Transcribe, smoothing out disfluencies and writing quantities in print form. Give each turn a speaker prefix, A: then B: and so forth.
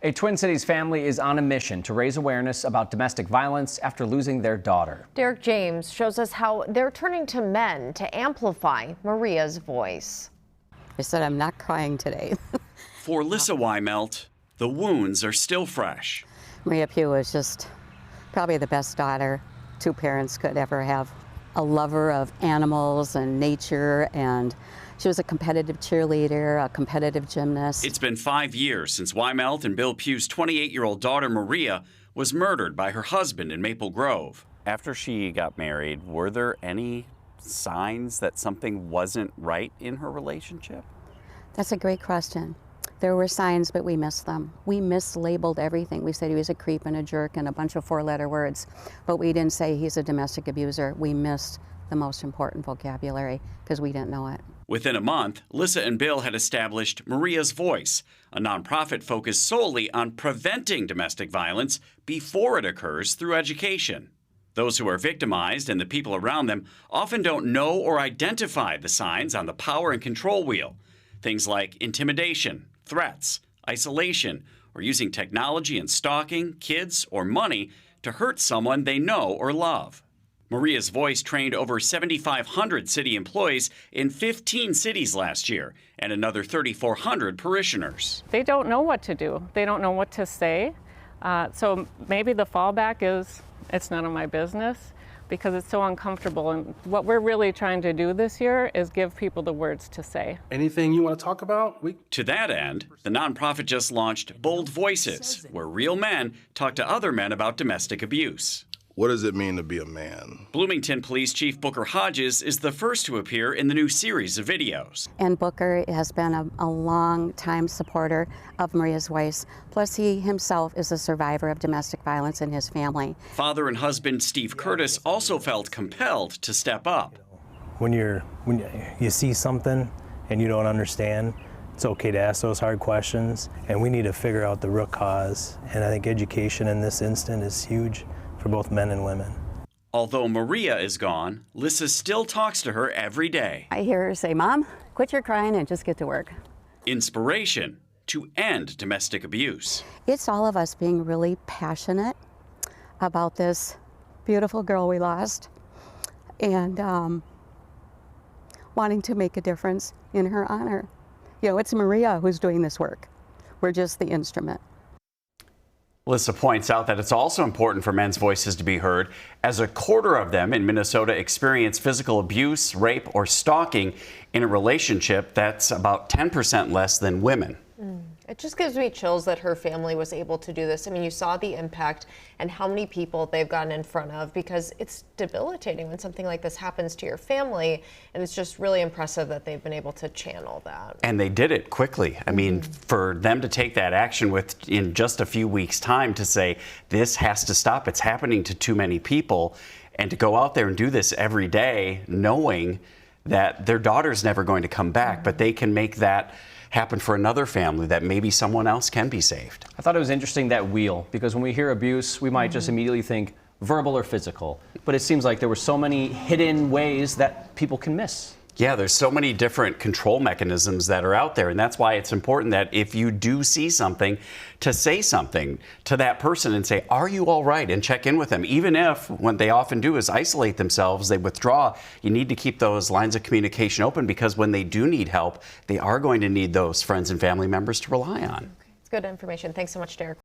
A: A Twin Cities family is on a mission to raise awareness about domestic violence after losing their daughter.
B: Derek James shows us how they're turning to men to amplify Maria's voice.
C: I said, I'm not crying today.
D: For Lissa Weimelt, the wounds are still fresh.
C: Maria Pugh was just probably the best daughter two parents could ever have. A lover of animals and nature, and she was a competitive cheerleader, a competitive gymnast.
D: It's been 5 years since Weimelt and Bill Pugh's 28-year-old daughter Maria was murdered by her husband in Maple Grove. After she got married, were there any signs that something wasn't right in her relationship?
C: That's a great question. There were signs, but we missed them. We mislabeled everything. We said he was a creep and a jerk and a bunch of four-letter words, but we didn't say he's a domestic abuser. We missed the most important vocabulary because we didn't know it.
D: Within a month, Lissa and Bill had established Maria's Voice, a nonprofit focused solely on preventing domestic violence before it occurs through education. Those who are victimized and the people around them often don't know or identify the signs on the power and control wheel. Things like intimidation, threats, isolation, or using technology and stalking, kids, or money to hurt someone they know or love. Maria's Voice trained over 7,500 city employees in 15 cities last year and another 3,400 parishioners.
E: They don't know what to do. They don't know what to say. So maybe the fallback is, it's none of my business, because it's so uncomfortable. And what we're really trying to do this year is give people the words to say.
F: Anything you want to talk about?
D: To that end, the nonprofit just launched Bold Voices, where real men talk to other men about domestic abuse.
G: What does it mean to be a man?
D: Bloomington Police Chief Booker Hodges is the first to appear in the new series of videos.
C: And Booker has been a long-time supporter of Maria's Voice. Plus, he himself is a survivor of domestic violence in his family.
D: Father and husband Steve Curtis also felt compelled to step up.
H: When you see something and you don't understand, it's okay to ask those hard questions, and we need to figure out the root cause. And I think education in this instant is huge for both men and women.
D: Although Maria is gone, Lissa still talks to her every day.
C: I hear her say, Mom, quit your crying and just get to work.
D: Inspiration to end domestic abuse.
C: It's all of us being really passionate about this beautiful girl we lost and wanting to make a difference in her honor. You know, it's Maria who's doing this work. We're just the instrument.
D: Lissa points out that it's also important for men's voices to be heard, as a quarter of them in Minnesota experience physical abuse, rape, or stalking in a relationship. That's about 10% less than women.
B: It just gives me chills that her family was able to do this. I mean, you saw the impact and how many people they've gotten in front of, because it's debilitating when something like this happens to your family, and it's just really impressive that they've been able to channel that.
D: And they did it quickly. I mean, for them to take that action in just a few weeks' time to say, this has to stop, it's happening to too many people, and to go out there and do this every day, knowing that their daughter's never going to come back, but they can make that happen for another family, that maybe someone else can be saved.
A: I thought it was interesting, that wheel, because when we hear abuse, we might just immediately think verbal or physical. But it seems like there were so many hidden ways that people can miss.
D: Yeah, there's so many different control mechanisms that are out there, and that's why it's important that if you do see something, to say something to that person and say, are you all right? And check in with them. Even if what they often do is isolate themselves, they withdraw, you need to keep those lines of communication open, because when they do need help, they are going to need those friends and family members to rely on.
B: It's good information. Thanks so much, Derek.